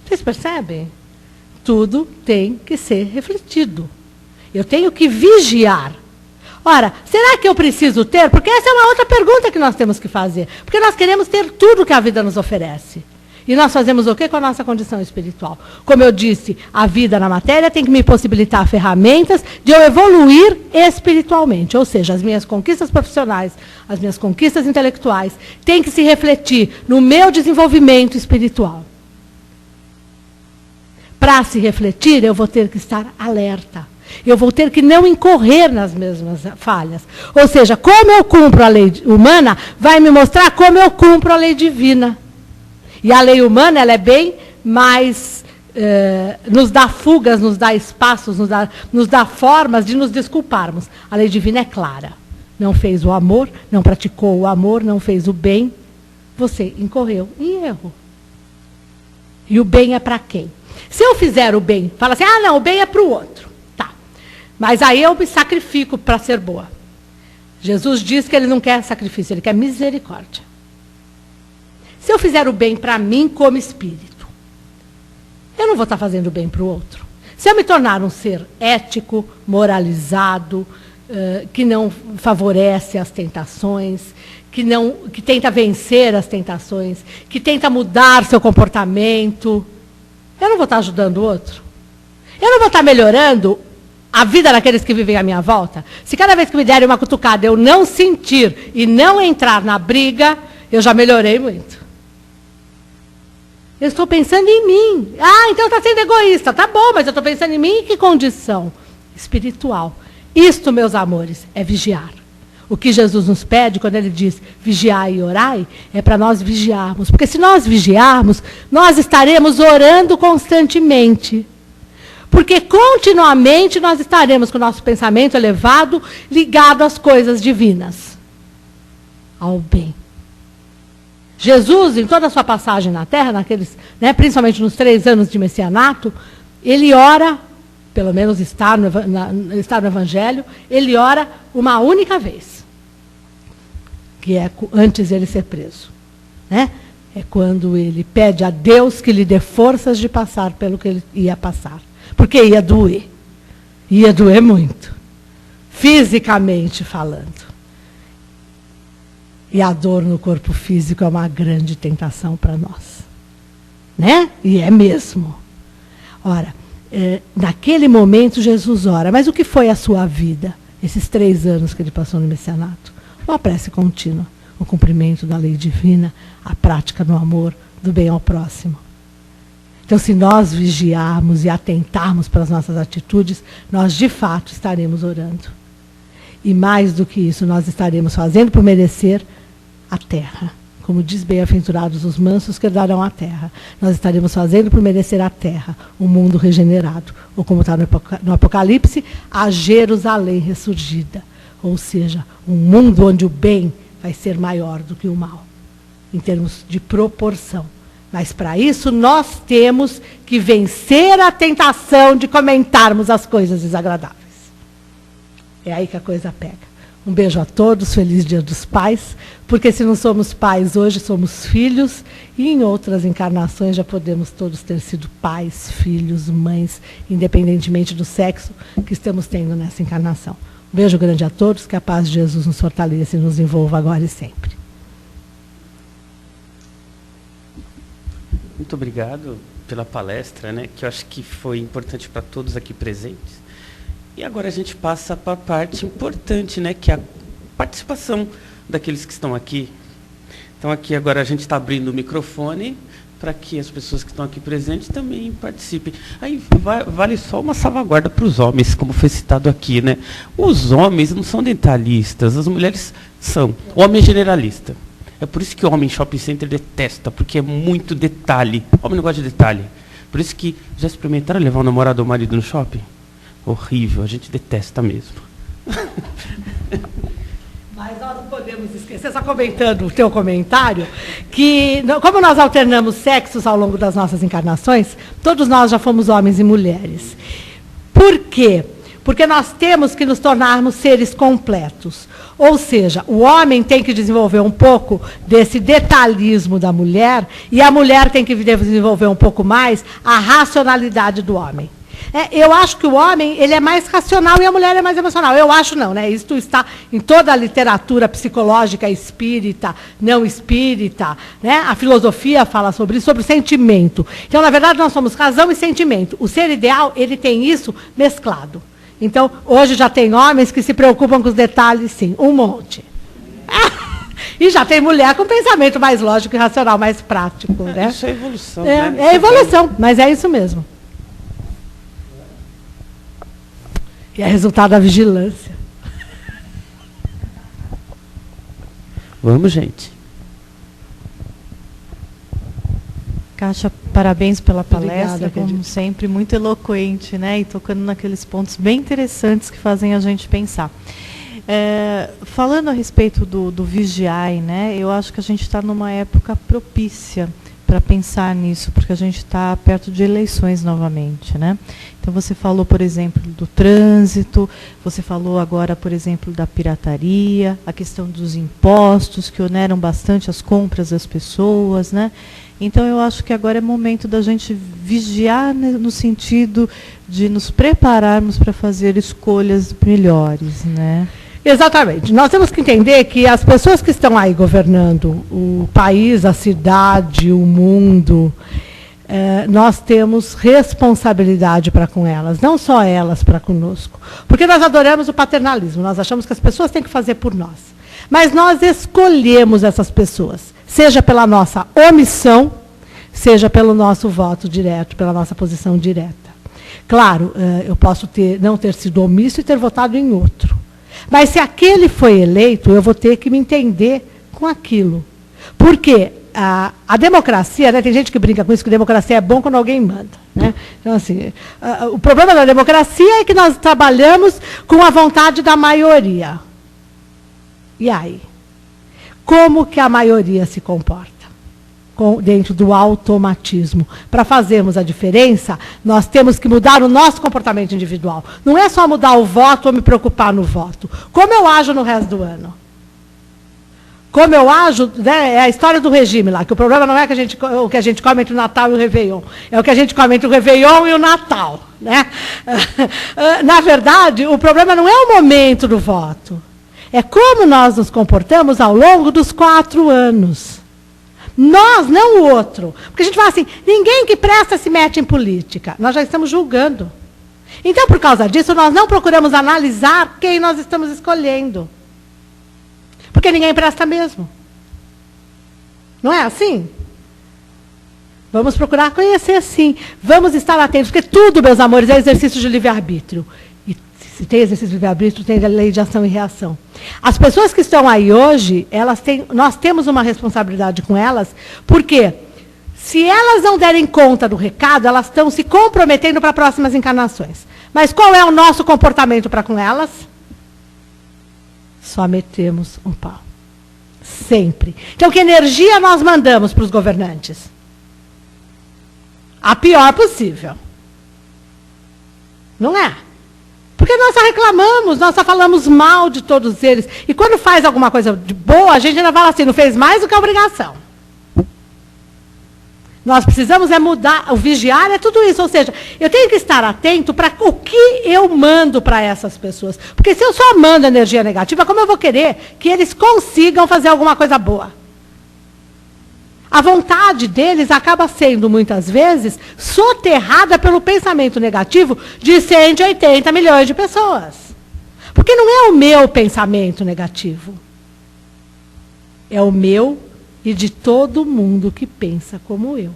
Vocês percebem? Tudo tem que ser refletido. Eu tenho que vigiar. Ora, será que eu preciso ter? Porque essa é uma outra pergunta que nós temos que fazer. Porque nós queremos ter tudo que a vida nos oferece. E nós fazemos o quê com a nossa condição espiritual? Como eu disse, a vida na matéria tem que me possibilitar ferramentas de eu evoluir espiritualmente. Ou seja, as minhas conquistas profissionais, as minhas conquistas intelectuais, têm que se refletir no meu desenvolvimento espiritual. Para se refletir, eu vou ter que estar alerta. Eu vou ter que não incorrer nas mesmas falhas. Ou seja, como eu cumpro a lei humana, vai me mostrar como eu cumpro a lei divina. E a lei humana, ela é bem mais, nos dá fugas, nos dá espaços, nos dá formas de nos desculparmos. A lei divina é clara. Não fez o amor, não praticou o amor, não fez o bem. Você incorreu em erro. E o bem é para quem? Se eu fizer o bem, fala assim, não, o bem é para o outro. Tá. Mas aí eu me sacrifico para ser boa. Jesus diz que ele não quer sacrifício, ele quer misericórdia. Se eu fizer o bem para mim como espírito, eu não vou estar fazendo o bem para o outro. Se eu me tornar um ser ético, moralizado, que não favorece as tentações, que tenta vencer as tentações, que tenta mudar seu comportamento, eu não vou estar ajudando o outro. Eu não vou estar melhorando a vida daqueles que vivem à minha volta. Se cada vez que me derem uma cutucada eu não sentir e não entrar na briga, eu já melhorei muito. Eu estou pensando em mim. Então está sendo egoísta. Tá bom, mas eu estou pensando em mim em que condição? Espiritual. Isto, meus amores, é vigiar. O que Jesus nos pede, quando ele diz vigiai e orai, é para nós vigiarmos. Porque se nós vigiarmos, nós estaremos orando constantemente. Porque continuamente nós estaremos com o nosso pensamento elevado, ligado às coisas divinas. Ao bem. Jesus, em toda a sua passagem na Terra, principalmente nos 3 anos de messianato, ele ora, pelo menos está no Evangelho, ele ora uma única vez, que é antes de ele ser preso. Né? É quando ele pede a Deus que lhe dê forças de passar pelo que ele ia passar. Porque ia doer. Ia doer muito. Fisicamente falando. E a dor no corpo físico é uma grande tentação para nós. Né? E é mesmo. Ora, naquele momento Jesus ora. Mas o que foi a sua vida? Esses 3 anos que ele passou no messianato? Uma prece contínua. O cumprimento da lei divina, a prática do amor, do bem ao próximo. Então, se nós vigiarmos e atentarmos para as nossas atitudes, nós de fato estaremos orando. E mais do que isso, nós estaremos fazendo por merecer a terra. Como diz, bem-aventurados os mansos que herdarão a terra. Nós estaremos fazendo por merecer a terra, um mundo regenerado. Ou como está no Apocalipse, a Jerusalém ressurgida. Ou seja, um mundo onde o bem vai ser maior do que o mal, em termos de proporção. Mas para isso nós temos que vencer a tentação de comentarmos as coisas desagradáveis. É aí que a coisa pega. Um beijo a todos, feliz Dia dos Pais, porque se não somos pais hoje, somos filhos, e em outras encarnações já podemos todos ter sido pais, filhos, mães, independentemente do sexo que estamos tendo nessa encarnação. Um beijo grande a todos, que a paz de Jesus nos fortaleça e nos envolva agora e sempre. Muito obrigado pela palestra, né, que eu acho que foi importante para todos aqui presentes. E agora a gente passa para a parte importante, né, que é a participação daqueles que estão aqui. Então, aqui agora a gente está abrindo o microfone para que as pessoas que estão aqui presentes também participem. Aí vale só uma salvaguarda para os homens, como foi citado aqui, né? Os homens não são dentalistas, as mulheres são. O homem é generalista. É por isso que o homem em shopping center detesta, porque é muito detalhe. O homem não gosta de detalhe. Por isso que já experimentaram levar o namorado ou o marido no shopping? Horrível, a gente detesta mesmo. Mas nós não podemos esquecer, só comentando o teu comentário, que como nós alternamos sexos ao longo das nossas encarnações, todos nós já fomos homens e mulheres. Por quê? Porque nós temos que nos tornarmos seres completos. Ou seja, o homem tem que desenvolver um pouco desse detalhismo da mulher, e a mulher tem que desenvolver um pouco mais a racionalidade do homem. Eu acho que o homem ele é mais racional e a mulher é mais emocional. Eu acho não, né? Isso está em toda a literatura psicológica espírita, não espírita, né? A filosofia fala sobre isso, sobre o sentimento. Então, na verdade, nós somos razão e sentimento. O ser ideal, ele tem isso mesclado. Então, hoje já tem homens que se preocupam com os detalhes, sim, um monte. E já tem mulher com pensamento mais lógico e racional, mais prático. Né? Isso é evolução. É evolução, mas é isso mesmo. E é resultado da vigilância. Vamos, gente. Kátia, parabéns pela palestra, Obrigada, como querida. sempre, muito eloquente, né? E tocando naqueles pontos bem interessantes que fazem a gente pensar. Falando a respeito do Vigiai, né? Eu acho que a gente está numa época propícia para pensar nisso, porque a gente está perto de eleições novamente, né? Então você falou, por exemplo, do trânsito, você falou agora, por exemplo, da pirataria, a questão dos impostos que oneram bastante as compras das pessoas, né? Então eu acho que agora é momento da gente vigiar, né, no sentido de nos prepararmos para fazer escolhas melhores, né? Exatamente. Nós temos que entender que as pessoas que estão aí governando o país, a cidade, o mundo, nós temos responsabilidade para com elas, não só elas para conosco. Porque nós adoramos o paternalismo, nós achamos que as pessoas têm que fazer por nós. Mas nós escolhemos essas pessoas, seja pela nossa omissão, seja pelo nosso voto direto, pela nossa posição direta. Claro, eu posso não ter sido omisso e ter votado em outro. Mas se aquele foi eleito, eu vou ter que me entender com aquilo. Porque a democracia, né, tem gente que brinca com isso, que democracia é bom quando alguém manda. Né? Então, assim, o problema da democracia é que nós trabalhamos com a vontade da maioria. E aí? Como que a maioria se comporta? Dentro do automatismo. Para fazermos a diferença, nós temos que mudar o nosso comportamento individual. Não é só mudar o voto ou me preocupar no voto. Como eu ajo no resto do ano? Como eu ajo, né, é a história do regime lá, que o problema não é o que a gente come entre o Natal e o Réveillon, é o que a gente come entre o Réveillon e o Natal. Né? Na verdade, o problema não é o momento do voto, é como nós nos comportamos ao longo dos 4 anos. Nós, não o outro. Porque a gente fala assim, ninguém que presta se mete em política. Nós já estamos julgando. Então, por causa disso, nós não procuramos analisar quem nós estamos escolhendo. Porque ninguém presta mesmo. Não é assim? Vamos procurar conhecer, sim. Vamos estar atentos, porque tudo, meus amores, é exercício de livre-arbítrio. E se tem exercício de livre-arbítrio, tem a lei de ação e reação. As pessoas que estão aí hoje, nós temos uma responsabilidade com elas, porque se elas não derem conta do recado, elas estão se comprometendo para próximas encarnações. Mas qual é o nosso comportamento para com elas? Só metemos um pau. Sempre. Então, que energia nós mandamos para os governantes? A pior possível. Não é? Por Porque nós só reclamamos, nós só falamos mal de todos eles. E quando faz alguma coisa de boa, a gente ainda fala assim, não fez mais do que a obrigação. Nós precisamos mudar, o vigiar é tudo isso. Ou seja, eu tenho que estar atento para o que eu mando para essas pessoas. Porque se eu só mando energia negativa, como eu vou querer que eles consigam fazer alguma coisa boa? A vontade deles acaba sendo, muitas vezes, soterrada pelo pensamento negativo de 180 milhões de pessoas. Porque não é o meu pensamento negativo. É o meu e de todo mundo que pensa como eu.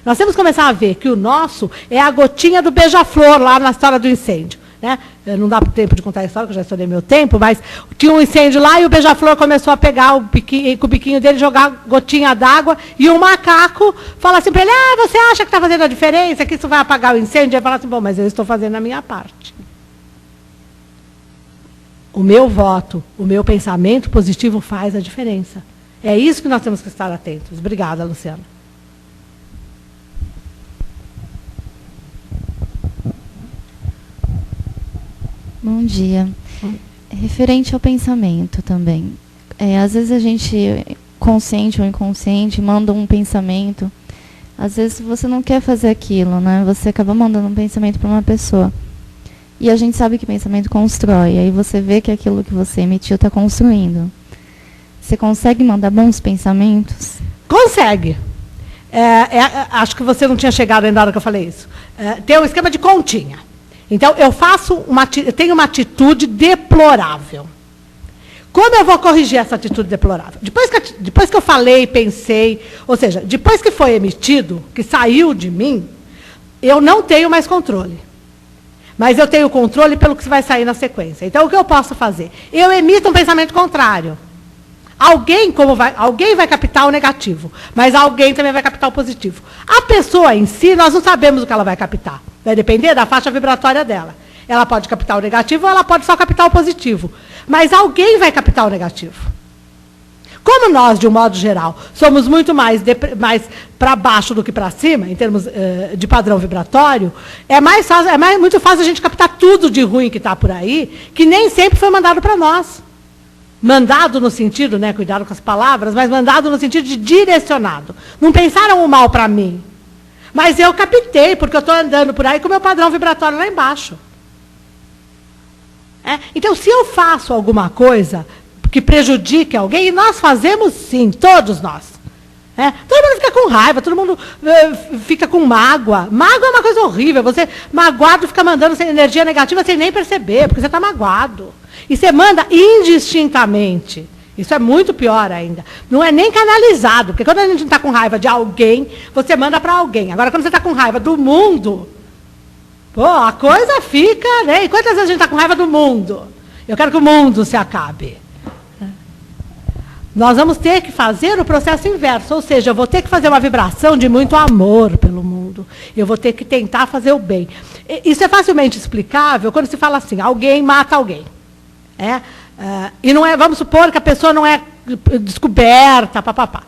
Nós temos que começar a ver que o nosso é a gotinha do beija-flor lá na história do incêndio. Né? Não dá tempo de contar a história, que eu já estourei meu tempo, mas tinha um incêndio lá e o beija-flor começou a pegar com o biquinho dele, jogar gotinha d'água, e um macaco fala assim para ele, você acha que está fazendo a diferença, que isso vai apagar o incêndio? Ele fala assim, bom, mas eu estou fazendo a minha parte. O meu voto, o meu pensamento positivo faz a diferença. É isso que nós temos que estar atentos. Obrigada, Luciana. Bom dia. Referente ao pensamento também. Às vezes a gente, consciente ou inconsciente, manda um pensamento. Às vezes você não quer fazer aquilo, né? Você acaba mandando um pensamento para uma pessoa. E a gente sabe que pensamento constrói. Aí você vê que aquilo que você emitiu está construindo. Você consegue mandar bons pensamentos? Consegue. Acho que você não tinha chegado ainda na hora que eu falei isso. Tem um esquema de continha. Então, eu tenho uma atitude deplorável. Como eu vou corrigir essa atitude deplorável? Depois que eu falei, pensei, ou seja, depois que foi emitido, que saiu de mim, eu não tenho mais controle. Mas eu tenho controle pelo que vai sair na sequência. Então, o que eu posso fazer? Eu emito um pensamento contrário. Alguém vai captar o negativo, mas alguém também vai captar o positivo. A pessoa em si, nós não sabemos o que ela vai captar. Vai depender da faixa vibratória dela. Ela pode captar o negativo ou ela pode só captar o positivo. Mas alguém vai captar o negativo. Como nós, de um modo geral, somos muito mais para baixo do que para cima, em termos de padrão vibratório, muito fácil a gente captar tudo de ruim que está por aí, que nem sempre foi mandado para nós. Mandado no sentido, né, cuidado com as palavras, mas mandado no sentido de direcionado. Não pensaram o mal para mim. Mas eu captei, porque eu estou andando por aí com o meu padrão vibratório lá embaixo. Então, se eu faço alguma coisa que prejudique alguém, e nós fazemos sim, todos nós. Todo mundo fica com raiva, todo mundo fica com mágoa. Mágoa é uma coisa horrível. Você, magoado, fica mandando energia negativa sem nem perceber, porque você está magoado. E você manda indistintamente. Isso é muito pior ainda. Não é nem canalizado, porque quando a gente está com raiva de alguém, você manda para alguém. Agora, quando você está com raiva do mundo, a coisa fica, né? E quantas vezes a gente está com raiva do mundo? Eu quero que o mundo se acabe. Nós vamos ter que fazer o processo inverso, ou seja, eu vou ter que fazer uma vibração de muito amor pelo mundo. Eu vou ter que tentar fazer o bem. Isso é facilmente explicável quando se fala assim, alguém mata alguém. E não é, vamos supor que a pessoa não é descoberta, papapá.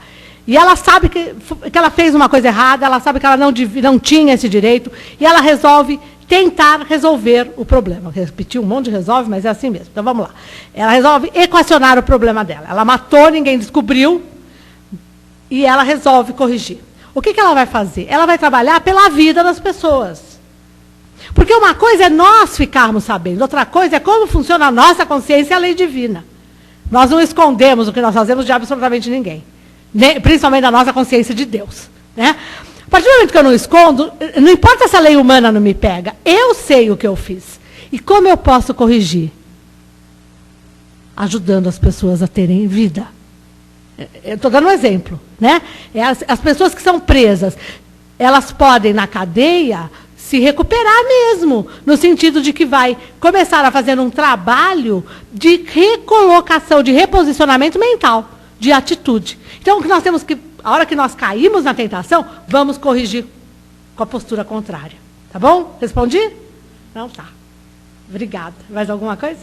E ela sabe que ela fez uma coisa errada, ela sabe que ela não tinha esse direito, e ela resolve tentar resolver o problema. Repetir um monte de resolve, mas é assim mesmo. Então vamos lá. Ela resolve equacionar o problema dela. Ela matou, ninguém descobriu, e ela resolve corrigir. O que ela vai fazer? Ela vai trabalhar pela vida das pessoas. Porque uma coisa é nós ficarmos sabendo, outra coisa é como funciona a nossa consciência e a lei divina. Nós não escondemos o que nós fazemos de absolutamente ninguém. Principalmente da nossa consciência de Deus. Né? A partir do momento que eu não escondo, não importa se a lei humana não me pega, eu sei o que eu fiz. E como eu posso corrigir? Ajudando as pessoas a terem vida. Eu estou dando um exemplo. Né? As pessoas que são presas, elas podem, na cadeia, se recuperar mesmo, no sentido de que vai começar a fazer um trabalho de recolocação, de reposicionamento mental, de atitude. Então, o que nós temos que, a hora que nós caímos na tentação, vamos corrigir com a postura contrária. Tá bom? Respondi? Não, tá. Obrigada. Mais alguma coisa?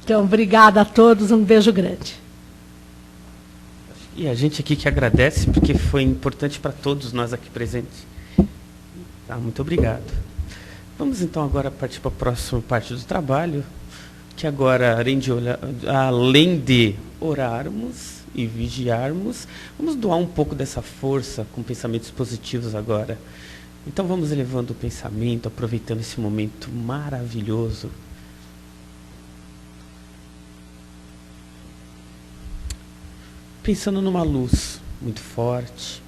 Então, obrigada a todos, um beijo grande. E a gente aqui que agradece, porque foi importante para todos nós aqui presentes. Muito obrigado. Vamos então agora partir para a próxima parte do trabalho, que agora, além de orarmos e vigiarmos, vamos doar um pouco dessa força com pensamentos positivos agora. Então vamos elevando o pensamento, aproveitando esse momento maravilhoso. Pensando numa luz muito forte,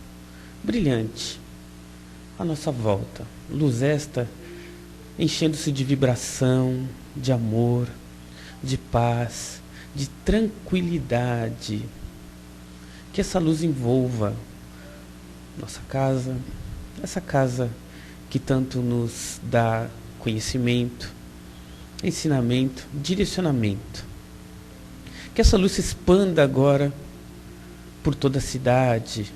brilhante, à nossa volta. Luz esta enchendo-se de vibração, de amor, de paz, de tranquilidade. Que essa luz envolva nossa casa, essa casa que tanto nos dá conhecimento, ensinamento, direcionamento. Que essa luz se expanda agora por toda a cidade,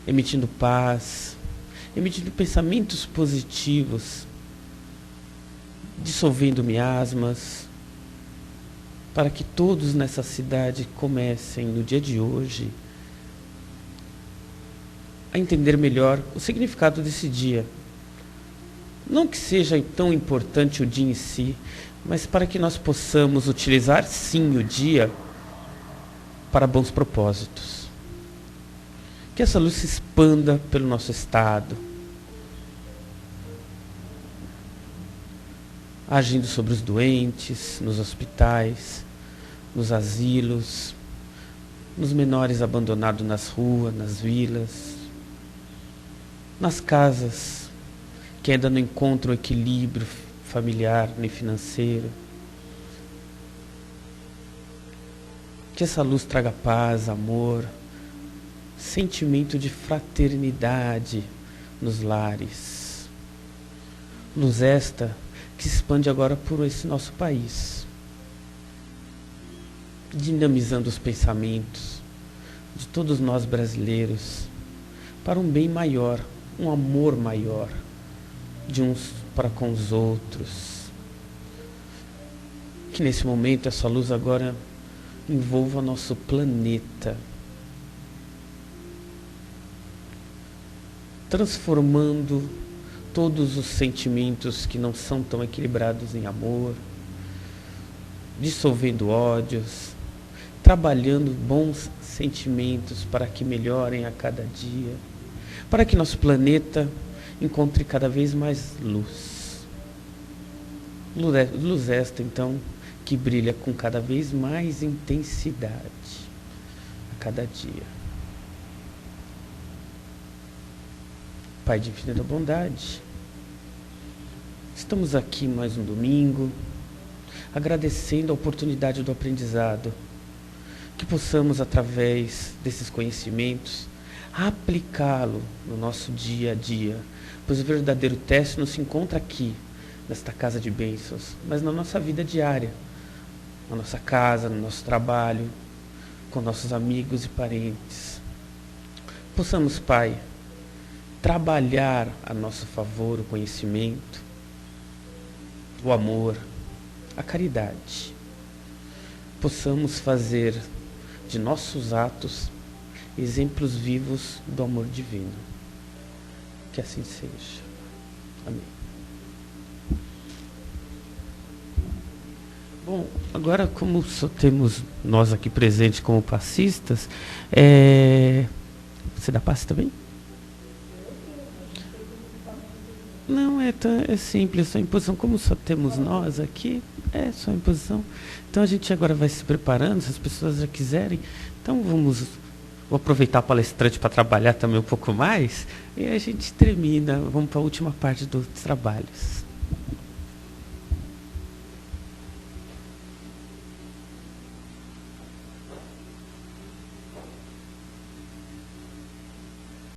emitindo paz, emitindo pensamentos positivos, dissolvendo miasmas, para que todos nessa cidade comecem, no dia de hoje, a entender melhor o significado desse dia. Não que seja tão importante o dia em si, mas para que nós possamos utilizar sim o dia para bons propósitos. Que essa luz se expanda pelo nosso estado, agindo sobre os doentes, nos hospitais, nos asilos, nos menores abandonados nas ruas, nas vilas, nas casas que ainda não encontram equilíbrio familiar nem financeiro. Que essa luz traga paz, amor, sentimento de fraternidade nos lares. Luz esta que se expande agora por esse nosso país, dinamizando os pensamentos de todos nós brasileiros para um bem maior, um amor maior, de uns para com os outros. Que nesse momento essa luz agora envolva nosso planeta, transformando todos os sentimentos que não são tão equilibrados em amor, dissolvendo ódios, trabalhando bons sentimentos para que melhorem a cada dia, para que nosso planeta encontre cada vez mais luz. Luz esta, então, que brilha com cada vez mais intensidade a cada dia. Pai de infinita bondade, estamos aqui mais um domingo, agradecendo a oportunidade do aprendizado, que possamos, através desses conhecimentos, aplicá-lo no nosso dia a dia, pois o verdadeiro teste não se encontra aqui, nesta casa de bênçãos, mas na nossa vida diária, na nossa casa, no nosso trabalho, com nossos amigos e parentes. Possamos, Pai, trabalhar a nosso favor o conhecimento, o amor, a caridade. Possamos fazer de nossos atos exemplos vivos do amor divino. Que assim seja. Amém. Bom, agora como só temos nós aqui presentes como passistas, você dá passe também? Não, é simples, só imposição. Como só temos nós aqui, é só imposição. Então a gente agora vai se preparando, se as pessoas já quiserem. Então vou aproveitar a palestrante para trabalhar também um pouco mais. E a gente termina, vamos para a última parte dos trabalhos.